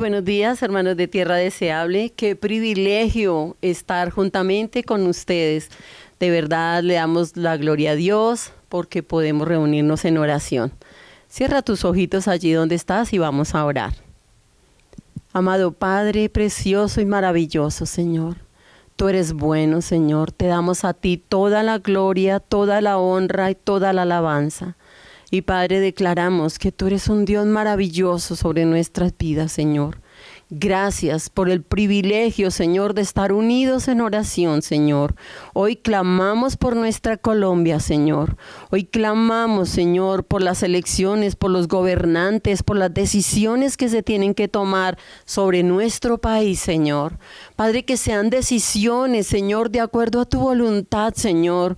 buenos días, hermanos de Tierra Deseable. Qué privilegio estar juntamente con ustedes. De verdad le damos la gloria a Dios porque podemos reunirnos en oración. Cierra tus ojitos allí donde estás y vamos a orar. Amado Padre, precioso y maravilloso Señor, tú eres bueno, Señor. Te damos a ti toda la gloria, toda la honra y toda la alabanza. Y Padre, declaramos que tú eres un Dios maravilloso sobre nuestras vidas, Señor. Gracias por el privilegio, Señor, de estar unidos en oración, Señor. Hoy clamamos por nuestra Colombia, Señor. Hoy clamamos, Señor, por las elecciones, por los gobernantes, por las decisiones que se tienen que tomar sobre nuestro país, Señor. Padre, que sean decisiones, Señor, de acuerdo a tu voluntad, Señor.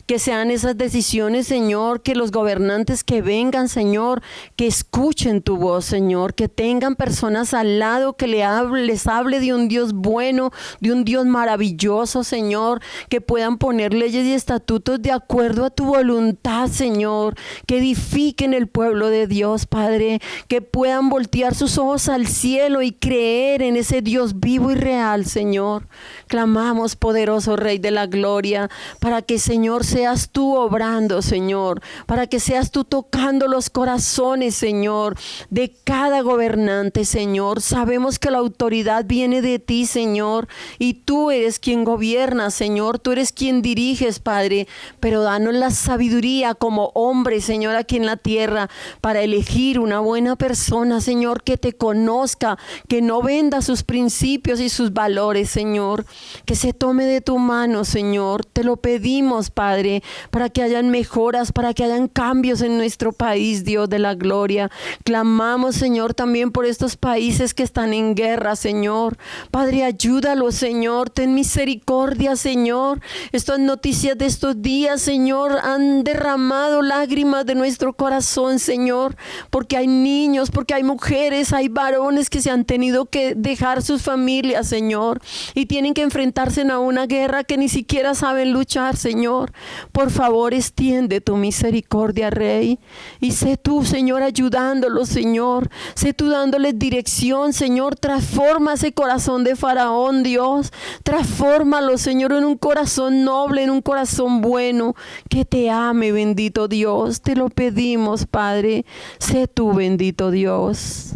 Que sean esas decisiones, Señor, que los gobernantes que vengan, Señor, que escuchen tu voz, Señor, que tengan personas al lado que les hable de un Dios bueno, de un Dios maravilloso, Señor, que puedan poner leyes y estatutos de acuerdo a tu voluntad, Señor, que edifiquen el pueblo de Dios, Padre, que puedan voltear sus ojos al cielo y creer en ese Dios vivo y real, Señor. Clamamos, poderoso Rey de la Gloria, para que, Señor, seas tú obrando, Señor, para que seas tú tocando los corazones, Señor, de cada gobernante, Señor. Sabemos que la autoridad viene de ti, Señor, y tú eres quien gobierna, Señor, tú eres quien diriges, Padre, pero danos la sabiduría como hombre, Señor, aquí en la tierra, para elegir una buena persona, Señor, que te conozca, que no venda sus principios y sus valores, Señor, que se tome de tu mano, Señor. Te lo pedimos, Padre, para que hayan mejoras, para que hayan cambios en nuestro país, Dios de la gloria. Clamamos, Señor, también por estos países que están en guerra, Señor. Padre, ayúdalos, Señor. Ten misericordia, Señor. Estas noticias de estos días, Señor, han derramado lágrimas de nuestro corazón, Señor, porque hay niños, porque hay mujeres, hay varones que se han tenido que dejar sus familias, Señor, y tienen que enfrentarse a una guerra que ni siquiera saben luchar, Señor. Por favor, extiende tu misericordia, Rey, y sé tú, Señor, ayudándolos, Señor. Sé tú dándoles dirección, Señor. Transforma ese corazón de Faraón, Dios. Transfórmalo, Señor, en un corazón noble, en un corazón bueno, que te ame, bendito Dios. Te lo pedimos, Padre. Sé tú, bendito Dios.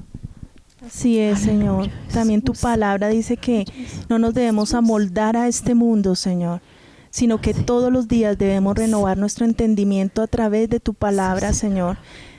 Así es, Señor. También tu palabra dice que no nos debemos amoldar a este mundo, Señor, sino que todos los días debemos renovar nuestro entendimiento a través de tu palabra, Señor.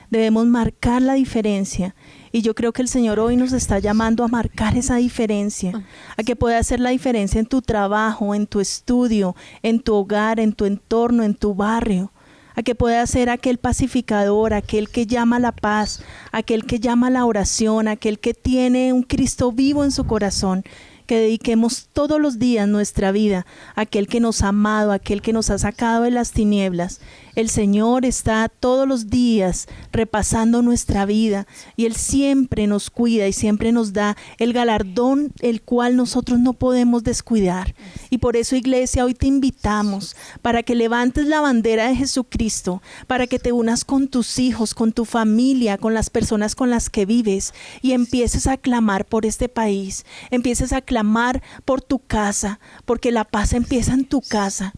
Debemos marcar la diferencia. Y yo creo que el Señor hoy nos está llamando a marcar esa diferencia, a que pueda hacer la diferencia en tu trabajo, en tu estudio, en tu hogar, en tu entorno, en tu barrio. A que pueda ser aquel pacificador, aquel que llama a la paz, aquel que llama a la oración, aquel que tiene un Cristo vivo en su corazón. Que dediquemos todos los días nuestra vida a aquel que nos ha amado, a aquel que nos ha sacado de las tinieblas. El Señor está todos los días repasando nuestra vida y Él siempre nos cuida y siempre nos da el galardón el cual nosotros no podemos descuidar. Y por eso, Iglesia, hoy te invitamos para que levantes la bandera de Jesucristo, para que te unas con tus hijos, con tu familia, con las personas con las que vives y empieces a clamar por este país, empieces a clamar por tu casa, porque la paz empieza en tu casa,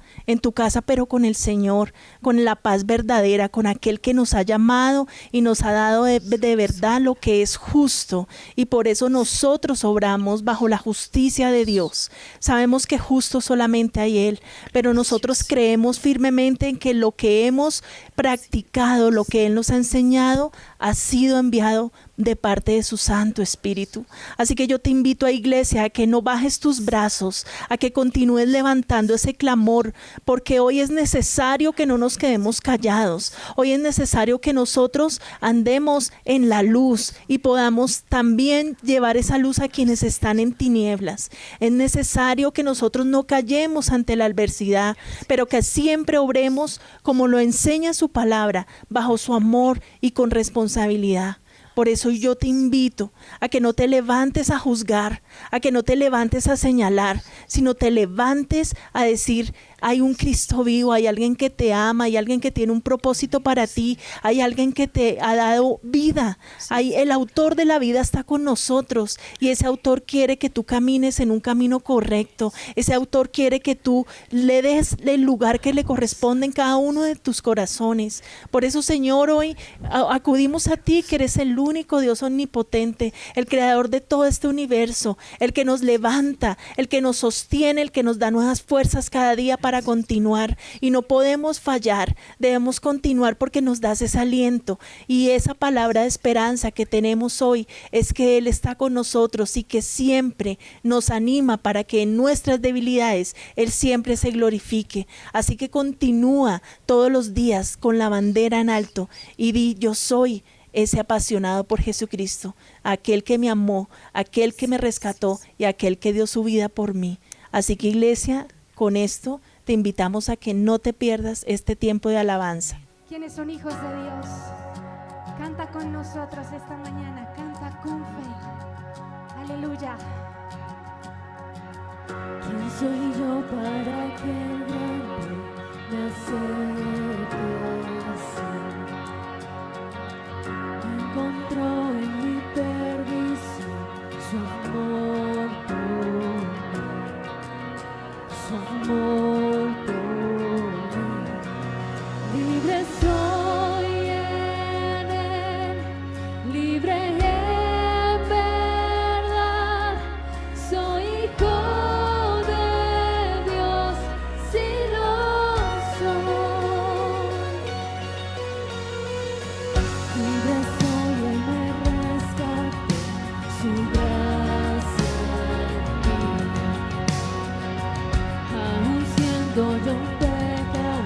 pero con el Señor, con la paz verdadera, con aquel que nos ha llamado y nos ha dado de verdad lo que es justo, y por eso nosotros obramos bajo la justicia de Dios. Sabemos que justo solamente hay Él, pero nosotros creemos firmemente en que lo que hemos practicado, lo que Él nos ha enseñado, ha sido enviado de parte de su Santo Espíritu. Así que yo te invito, a Iglesia, a que no bajes tus brazos, a que continúes levantando ese clamor, porque hoy es necesario que no nos quedemos callados. Hoy es necesario que nosotros andemos en la luz y podamos también llevar esa luz a quienes están en tinieblas. Es necesario que nosotros no callemos ante la adversidad, pero que siempre obremos como lo enseña su palabra, bajo su amor y con responsabilidad. Por eso yo te invito a que no te levantes a juzgar, a que no te levantes a señalar, sino te levantes a decir: hay un Cristo vivo, hay alguien que te ama, hay alguien que tiene un propósito para ti, hay alguien que te ha dado vida. El autor de la vida está con nosotros y ese autor quiere que tú camines en un camino correcto. Ese autor quiere que tú le des el lugar que le corresponde en cada uno de tus corazones. Por eso, Señor, hoy acudimos a ti, que eres el único Dios omnipotente, el creador de todo este universo, el que nos levanta, el que nos sostiene, el que nos da nuevas fuerzas cada día para continuar. Y no podemos fallar, debemos continuar porque nos das ese aliento. Y esa palabra de esperanza que tenemos hoy es que Él está con nosotros y que siempre nos anima para que en nuestras debilidades Él siempre se glorifique. Así que continúa todos los días con la bandera en alto y di: yo soy ese apasionado por Jesucristo, aquel que me amó, aquel que me rescató y aquel que dio su vida por mí. Así que, iglesia, con esto te invitamos a que no te pierdas este tiempo de alabanza. ¿Quiénes son hijos de Dios? Canta con nosotros esta mañana, canta con fe. Aleluya. ¿Quién soy yo para que el grande me acerque así? Encontró en mi perdición su amor por mí, su amor por mí. Libre soy en Él, libre en verdad, soy hijo de Dios, si lo soy. Libre soy, Él me rescató, su gracia en mí. Aun siendo yo un pecador,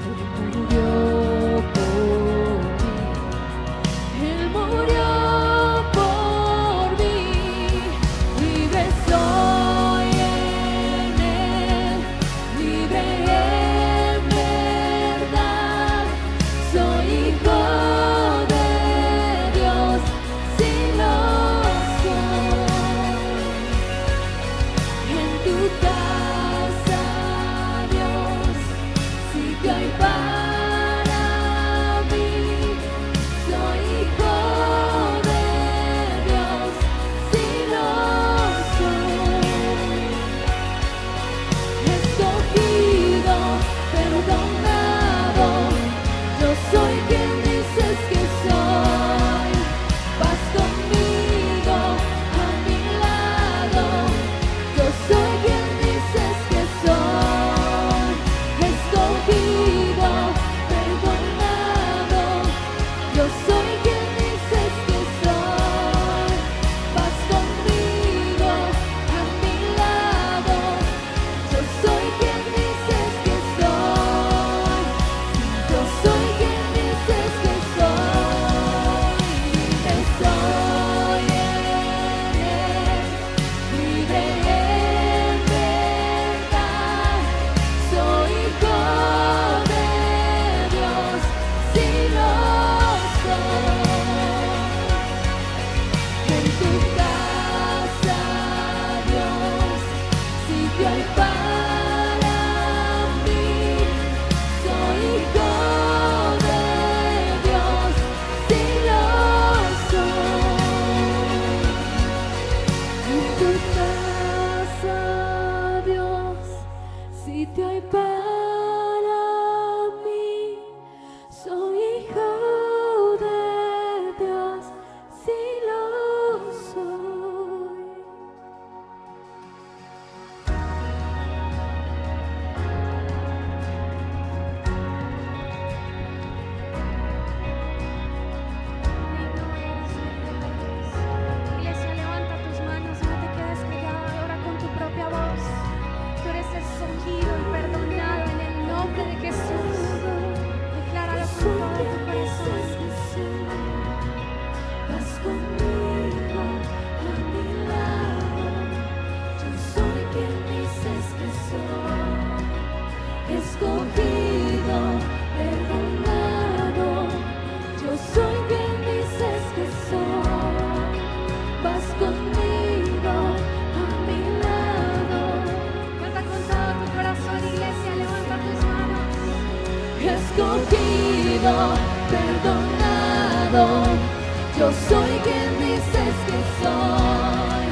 Él murió por mí. Él murió por mí. Libre soy en Él, libre en verdad, soy hijo de Dios, si lo soy. En tu casa, Dios, sí que hay para mí, soy hijo de Dios, si lo soy. Escogido, perdonado, yo soy quien dices que soy. Vas conmigo, a mi lado, yo soy quien dices que soy. Escogido, perdonado, yo soy quien dices que soy. Vas conmigo, a mi lado, yo soy quien dices que soy. Yo soy quien dices que perdonado. Yo soy quien dices que soy.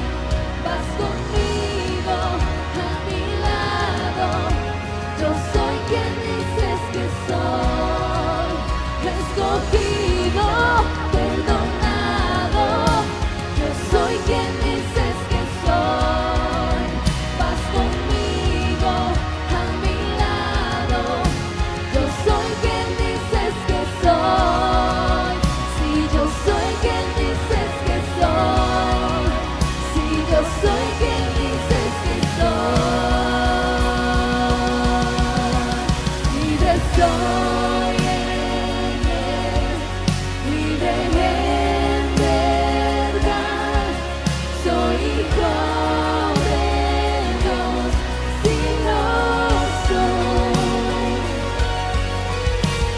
Vas conmigo a mi lado. Yo soy quien dices que soy. Escogido, perdonado. Yo soy quien dices que soy. Vas conmigo a mi lado. Yo soy quien dices que soy. Si yo soy quien dices que soy. Si yo soy quien dices que soy. Libre soy en él, libre en verdad. Soy hijo de Dios, si lo soy.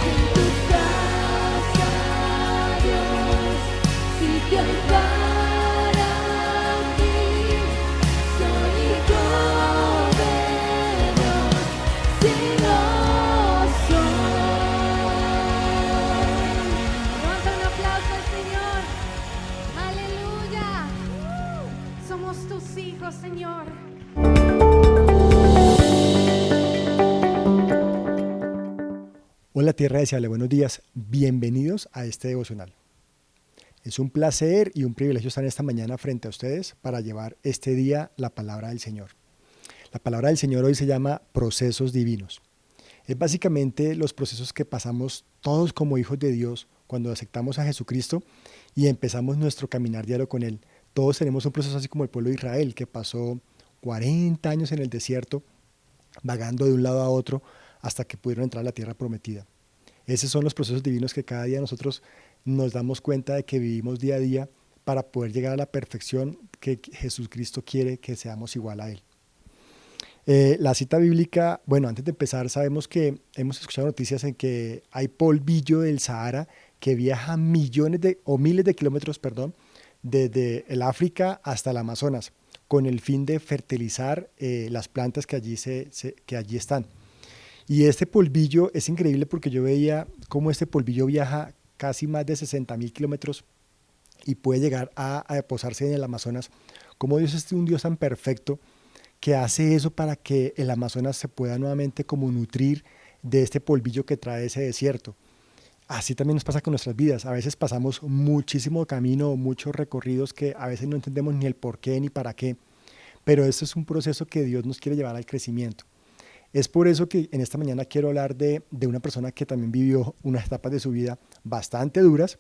En tu casa, Dios, sitio hay para mí. Soy hijo de Dios, si lo soy. Levanta un aplauso al Señor. Aleluya. Somos tus hijos, Señor. Hola Tierra Deseable, buenos días, bienvenidos a este devocional. Es un placer y un privilegio estar esta mañana frente a ustedes para llevar este día la palabra del Señor. La palabra del Señor hoy se llama procesos divinos. Es básicamente los procesos que pasamos todos como hijos de Dios cuando aceptamos a Jesucristo y empezamos nuestro caminar diario con Él. Todos tenemos un proceso así como el pueblo de Israel, que pasó 40 años en el desierto, vagando de un lado a otro hasta que pudieron entrar a la tierra prometida. Esos son los procesos divinos que cada día nosotros nos damos cuenta de que vivimos día a día para poder llegar a la perfección que Jesucristo quiere que seamos igual a Él. La cita bíblica, bueno, antes de empezar, sabemos que hemos escuchado noticias en que hay polvillo del Sahara que viaja miles de kilómetros, desde el África hasta el Amazonas, con el fin de fertilizar las plantas que allí están. Y este polvillo es increíble porque yo veía cómo este polvillo viaja casi más de 60.000 kilómetros y puede llegar a posarse en el Amazonas. Como Dios es un Dios tan perfecto que hace eso para que el Amazonas se pueda nuevamente como nutrir de este polvillo que trae ese desierto. Así también nos pasa con nuestras vidas. A veces pasamos muchísimo camino, muchos recorridos que a veces no entendemos ni el por qué ni para qué, pero esto es un proceso que Dios nos quiere llevar al crecimiento. Es por eso que en esta mañana quiero hablar de una persona que también vivió unas etapas de su vida bastante duras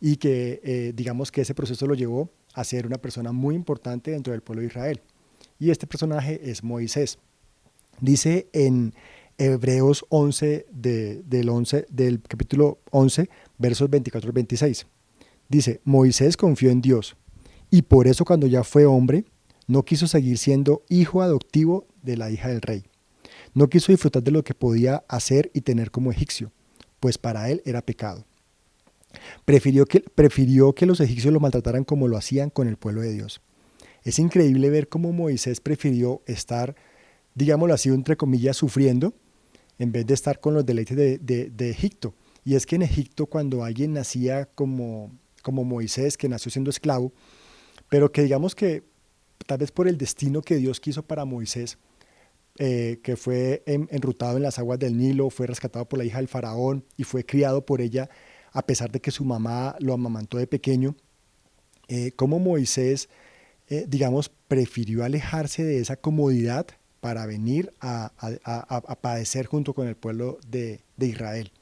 y que digamos que ese proceso lo llevó a ser una persona muy importante dentro del pueblo de Israel. Y este personaje es Moisés. Dice en Hebreos 11, del capítulo 11, versos 24 al 26. Dice, Moisés confió en Dios y por eso cuando ya fue hombre, no quiso seguir siendo hijo adoptivo de la hija del rey. No quiso disfrutar de lo que podía hacer y tener como egipcio, pues para él era pecado. Prefirió que los egipcios lo maltrataran como lo hacían con el pueblo de Dios. Es increíble ver cómo Moisés prefirió estar, digámoslo así, entre comillas, sufriendo, en vez de estar con los deleites de Egipto. Y es que en Egipto, cuando alguien nacía como Moisés, que nació siendo esclavo, pero que digamos que tal vez por el destino que Dios quiso para Moisés, que fue enrutado en las aguas del Nilo, fue rescatado por la hija del faraón y fue criado por ella a pesar de que su mamá lo amamantó de pequeño, como Moisés, digamos, prefirió alejarse de esa comodidad para venir a padecer junto con el pueblo de Israel.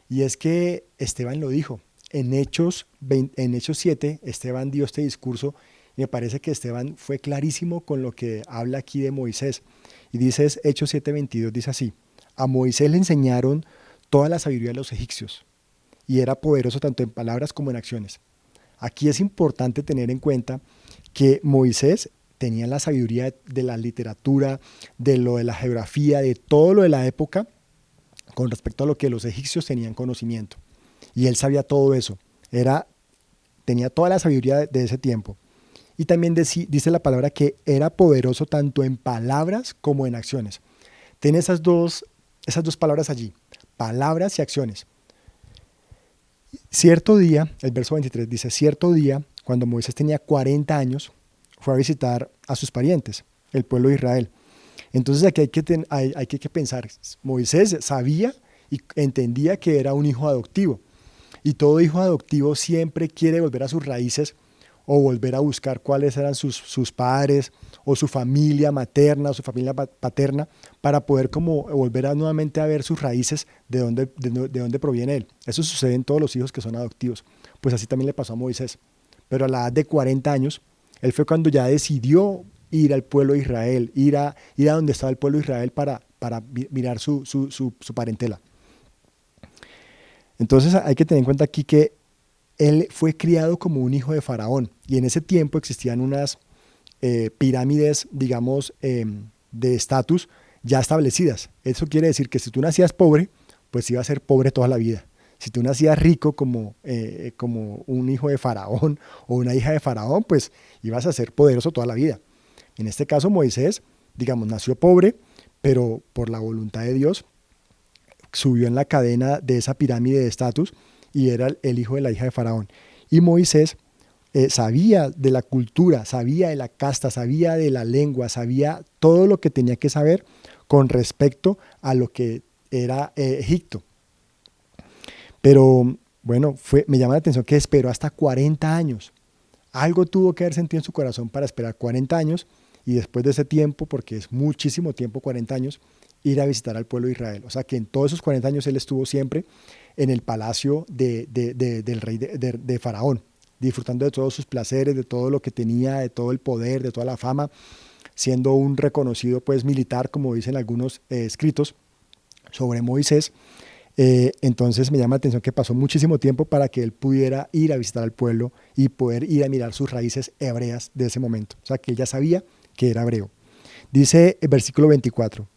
Y es que Esteban lo dijo, en Hechos 7, Esteban dio este discurso y me parece que Esteban fue clarísimo con lo que habla aquí de Moisés. Y dice Hechos 7:22, dice así, a Moisés le enseñaron toda la sabiduría de los egipcios y era poderoso tanto en palabras como en acciones. Aquí es importante tener en cuenta que Moisés tenía la sabiduría de la literatura, de lo de la geografía, de todo lo de la época con respecto a lo que los egipcios tenían conocimiento. Y él sabía todo eso, tenía toda la sabiduría de ese tiempo. Y también dice la palabra que era poderoso tanto en palabras como en acciones. Tiene esas dos palabras allí, palabras y acciones. Cierto día, el verso 23 dice, cierto día, cuando Moisés tenía 40 años, fue a visitar a sus parientes, el pueblo de Israel. Entonces aquí hay que pensar, Moisés sabía y entendía que era un hijo adoptivo, y todo hijo adoptivo siempre quiere volver a sus raíces o volver a buscar cuáles eran sus padres o su familia materna o su familia paterna para poder como volver nuevamente a ver sus raíces de dónde proviene él. Eso sucede en todos los hijos que son adoptivos. Pues así también le pasó a Moisés. Pero a la edad de 40 años, él fue cuando ya decidió ir al pueblo de Israel, ir a donde estaba el pueblo de Israel para mirar su parentela. Entonces hay que tener en cuenta aquí que él fue criado como un hijo de Faraón, y en ese tiempo existían unas pirámides, digamos, de estatus ya establecidas. Eso quiere decir que si tú nacías pobre, pues ibas a ser pobre toda la vida. Si tú nacías rico como un hijo de Faraón o una hija de Faraón, pues ibas a ser poderoso toda la vida. En este caso Moisés, digamos, nació pobre, pero por la voluntad de Dios subió en la cadena de esa pirámide de estatus y era el hijo de la hija de Faraón. Y Moisés sabía de la cultura, sabía de la casta, sabía de la lengua, sabía todo lo que tenía que saber con respecto a lo que era Egipto. Pero bueno, me llama la atención que esperó hasta 40 años. Algo tuvo que haber sentido en su corazón para esperar 40 años y después de ese tiempo, porque es muchísimo tiempo, 40 años, ir a visitar al pueblo de Israel. O sea que en todos esos 40 años él estuvo siempre en el palacio del rey de Faraón, disfrutando de todos sus placeres, de todo lo que tenía, de todo el poder, de toda la fama, siendo un reconocido pues militar, como dicen algunos escritos sobre Moisés. Entonces me llama la atención que pasó muchísimo tiempo para que él pudiera ir a visitar al pueblo y poder ir a mirar sus raíces hebreas de ese momento. O sea que él ya sabía que era hebreo. Dice el versículo 24,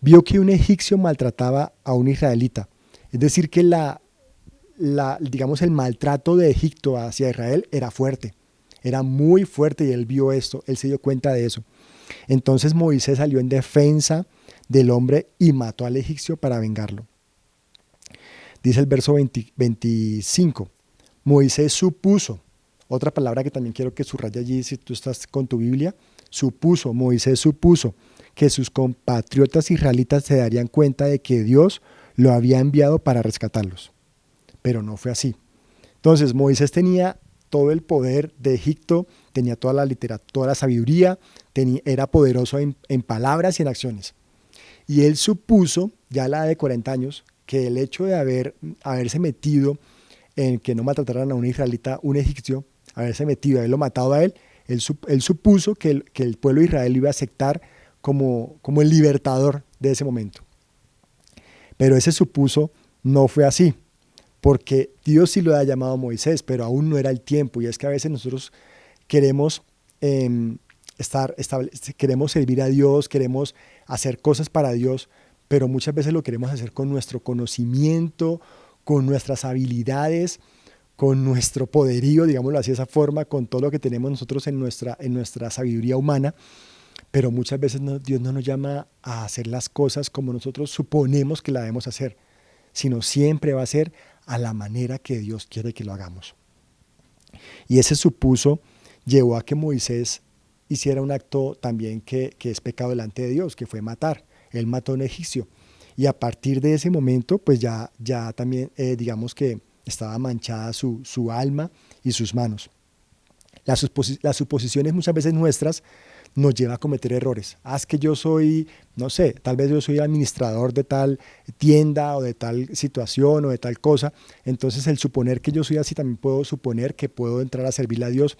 vio que un egipcio maltrataba a un israelita. Es decir que digamos el maltrato de Egipto hacia Israel era fuerte, era muy fuerte, y él vio esto, él se dio cuenta de eso. Entonces Moisés salió en defensa del hombre y mató al egipcio para vengarlo. Dice el verso 25, Moisés supuso, otra palabra que también quiero que subraye allí si tú estás con tu Biblia, Moisés supuso que sus compatriotas israelitas se darían cuenta de que Dios lo había enviado para rescatarlos. Pero no fue así. Entonces Moisés tenía todo el poder de Egipto, tenía toda la literatura, toda la sabiduría, era poderoso en palabras y en acciones. Y él supuso, ya a la edad de 40 años, que el hecho de haberse metido en que no maltrataran a un israelita, un egipcio, haberse metido, haberlo matado a él supuso que el pueblo de Israel lo iba a aceptar como el libertador de ese momento. Pero ese supuso no fue así, porque Dios sí lo había llamado a Moisés, pero aún no era el tiempo. Y es que a veces nosotros queremos queremos servir a Dios, queremos hacer cosas para Dios, pero muchas veces lo queremos hacer con nuestro conocimiento, con nuestras habilidades, con nuestro poderío, digámoslo así de esa forma, con todo lo que tenemos nosotros en nuestra sabiduría humana. Pero muchas veces Dios no nos llama a hacer las cosas como nosotros suponemos que la debemos hacer, sino siempre va a ser a la manera que Dios quiere que lo hagamos. Y ese supuso llevó a que Moisés hiciera un acto también que es pecado delante de Dios, que fue matar. Él mató a un egipcio. Y a partir de ese momento, pues ya también, digamos que estaba manchada su alma y sus manos. Las suposiciones muchas veces nuestras nos lleva a cometer errores. Es que yo soy, no sé, tal vez yo soy administrador de tal tienda o de tal situación o de tal cosa. Entonces el suponer que yo soy así, también puedo suponer que puedo entrar a servirle a Dios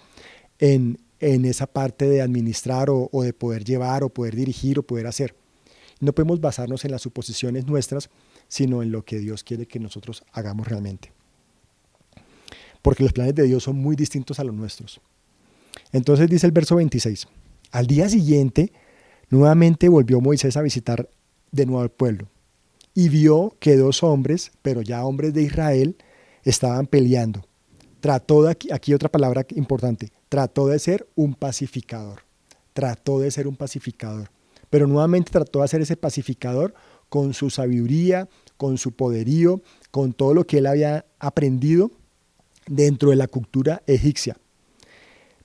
en esa parte de administrar o de poder llevar o poder dirigir o poder hacer. No podemos basarnos en las suposiciones nuestras, sino en lo que Dios quiere que nosotros hagamos realmente. Porque los planes de Dios son muy distintos a los nuestros. Entonces dice el verso 26, al día siguiente, nuevamente volvió Moisés a visitar de nuevo al pueblo y vio que 2 hombres, pero ya hombres de Israel, estaban peleando. Aquí otra palabra importante, trató de ser un pacificador. Pero nuevamente trató de hacer ese pacificador con su sabiduría, con su poderío, con todo lo que él había aprendido dentro de la cultura egipcia.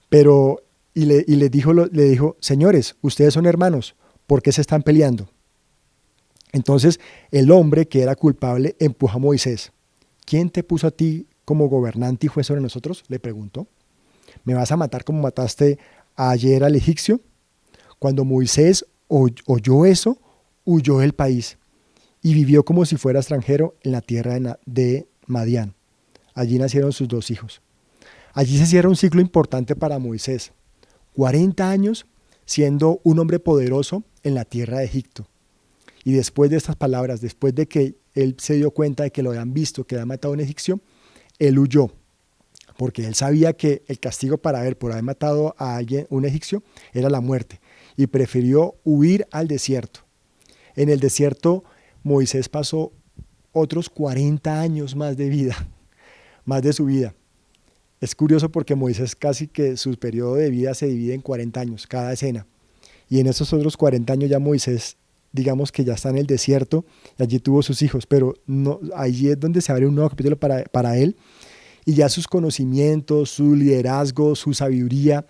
Pero, le dijo, señores, ustedes son hermanos, ¿por qué se están peleando? Entonces el hombre que era culpable empujó a Moisés. ¿Quién te puso a ti como gobernante y juez sobre nosotros?, le preguntó. ¿Me vas a matar como mataste ayer al egipcio? Cuando Moisés oyó eso, huyó del país y vivió como si fuera extranjero en la tierra de Madián. Allí nacieron sus 2 hijos. Allí se cierra un ciclo importante para Moisés. 40 años siendo un hombre poderoso en la tierra de Egipto. Y después de estas palabras, después de que él se dio cuenta de que lo habían visto, que había matado a un egipcio, él huyó. Porque él sabía que el castigo para él por haber matado a alguien, un egipcio, era la muerte. Y prefirió huir al desierto. En el desierto, Moisés pasó otros 40 años más de vida, más de su vida. Es curioso porque Moisés casi que su periodo de vida se divide en 40 años, cada escena. Y en esos otros 40 años ya Moisés, digamos que ya está en el desierto, y allí tuvo sus hijos, pero no, allí es donde se abre un nuevo capítulo para él, y ya sus conocimientos, su liderazgo, su sabiduría,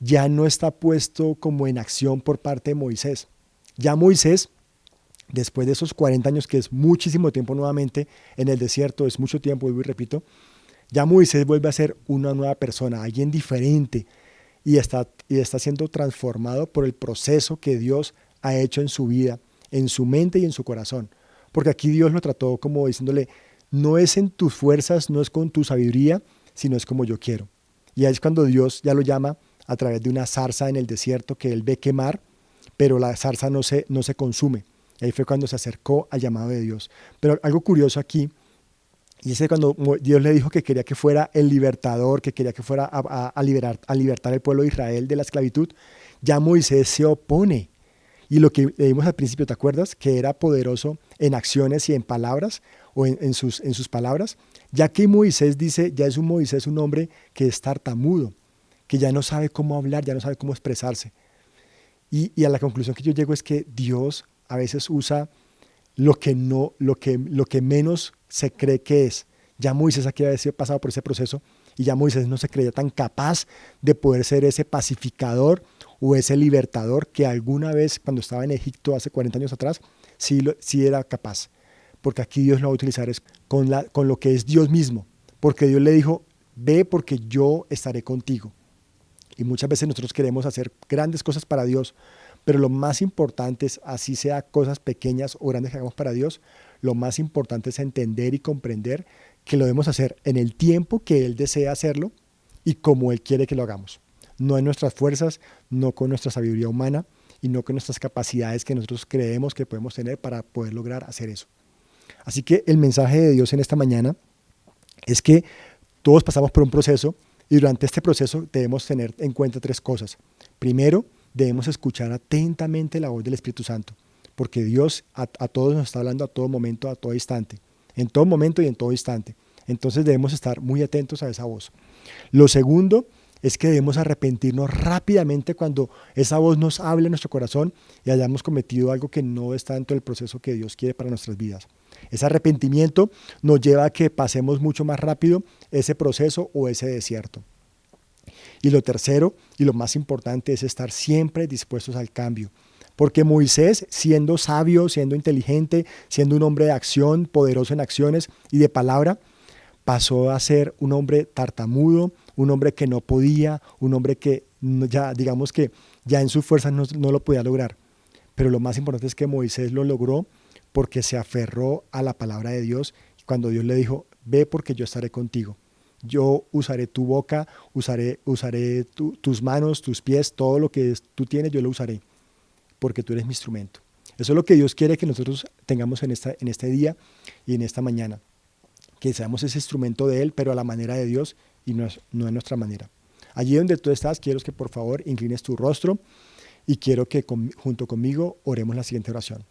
ya no está puesto como en acción por parte de Moisés. Ya Moisés, después de esos 40 años, que es muchísimo tiempo nuevamente en el desierto, es mucho tiempo, vuelvo y repito, ya Moisés vuelve a ser una nueva persona, alguien diferente, y está siendo transformado por el proceso que Dios ha hecho en su vida, en su mente y en su corazón. Porque aquí Dios lo trató como diciéndole, no es en tus fuerzas, no es con tu sabiduría, sino es como yo quiero. Y ahí es cuando Dios ya lo llama a través de una zarza en el desierto que él ve quemar, pero la zarza no se consume. Y ahí fue cuando se acercó al llamado de Dios. Pero algo curioso aquí, y es que cuando Dios le dijo que quería que fuera el libertador, que quería que fuera a libertar al pueblo de Israel de la esclavitud, ya Moisés se opone. Y lo que leímos al principio, ¿te acuerdas? Que era poderoso en acciones y en palabras, o en sus palabras. Ya que Moisés dice, ya es un hombre que es tartamudo, que ya no sabe cómo hablar, ya no sabe cómo expresarse. Y a la conclusión que yo llego es que Dios a veces usa lo que menos se cree que es. Ya Moisés aquí había pasado por ese proceso y ya Moisés no se creía tan capaz de poder ser ese pacificador o ese libertador que alguna vez cuando estaba en Egipto hace 40 años atrás sí era capaz. Porque aquí Dios lo va a utilizar con lo que es Dios mismo. Porque Dios le dijo, ve porque yo estaré contigo. Y muchas veces nosotros queremos hacer grandes cosas para Dios, pero lo más importante es, así sea cosas pequeñas o grandes que hagamos para Dios, lo más importante es entender y comprender que lo debemos hacer en el tiempo que Él desea hacerlo y como Él quiere que lo hagamos. No en nuestras fuerzas, no con nuestra sabiduría humana y no con nuestras capacidades que nosotros creemos que podemos tener para poder lograr hacer eso. Así que el mensaje de Dios en esta mañana es que todos pasamos por un proceso y durante este proceso debemos tener en cuenta 3 cosas. Primero, debemos escuchar atentamente la voz del Espíritu Santo, porque Dios a todos nos está hablando a todo momento, a todo instante, en todo momento y en todo instante. Entonces debemos estar muy atentos a esa voz. Lo segundo es que debemos arrepentirnos rápidamente cuando esa voz nos hable en nuestro corazón y hayamos cometido algo que no está dentro del proceso que Dios quiere para nuestras vidas. Ese arrepentimiento nos lleva a que pasemos mucho más rápido ese proceso o ese desierto. Y lo tercero y lo más importante es estar siempre dispuestos al cambio. Porque Moisés, siendo sabio, siendo inteligente, siendo un hombre de acción, poderoso en acciones y de palabra, pasó a ser un hombre tartamudo, un hombre que no podía, un hombre que ya, digamos que ya en sus fuerzas no lo podía lograr. Pero lo más importante es que Moisés lo logró porque se aferró a la palabra de Dios cuando Dios le dijo, ve porque yo estaré contigo. Yo usaré tu boca, usaré tus manos, tus pies, todo lo que tú tienes yo lo usaré, porque tú eres mi instrumento. Eso es lo que Dios quiere que nosotros tengamos en este día y en esta mañana, que seamos ese instrumento de Él, pero a la manera de Dios y no a nuestra manera. Allí donde tú estás, quiero que por favor inclines tu rostro y quiero que junto conmigo oremos la siguiente oración.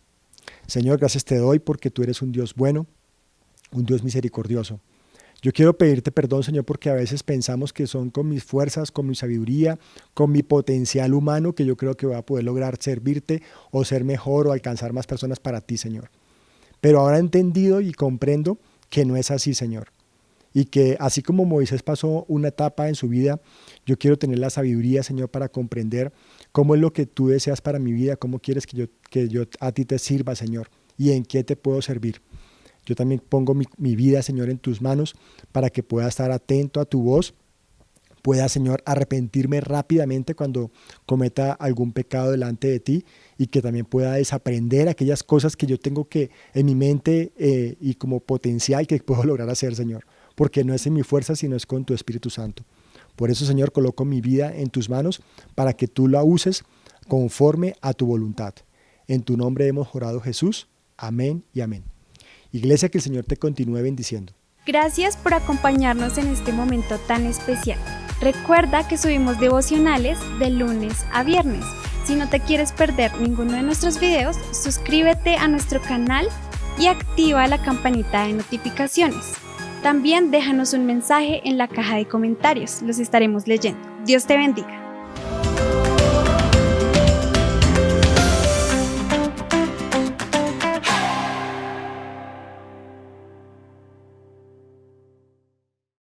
Señor, gracias te doy porque tú eres un Dios bueno, un Dios misericordioso. Yo quiero pedirte perdón, Señor, porque a veces pensamos que son con mis fuerzas, con mi sabiduría, con mi potencial humano que yo creo que voy a poder lograr servirte o ser mejor o alcanzar más personas para ti, Señor. Pero ahora he entendido y comprendo que no es así, Señor. y que así como Moisés pasó una etapa en su vida, yo quiero tener la sabiduría, Señor, para comprender cómo es lo que tú deseas para mi vida, cómo quieres que yo a ti te sirva, Señor, y en qué te puedo servir. Yo también pongo mi vida, Señor, en tus manos para que pueda estar atento a tu voz, pueda, Señor, arrepentirme rápidamente cuando cometa algún pecado delante de ti y que también pueda desaprender aquellas cosas que yo tengo que en mi mente y como potencial que puedo lograr hacer, Señor, porque no es en mi fuerza, sino es con tu Espíritu Santo. Por eso, Señor, coloco mi vida en tus manos para que tú la uses conforme a tu voluntad. En tu nombre hemos orado, Jesús. Amén y amén. Iglesia, que el Señor te continúe bendiciendo. Gracias por acompañarnos en este momento tan especial. Recuerda que subimos devocionales de lunes a viernes. Si no te quieres perder ninguno de nuestros videos, suscríbete a nuestro canal y activa la campanita de notificaciones. También déjanos un mensaje en la caja de comentarios, los estaremos leyendo. Dios te bendiga.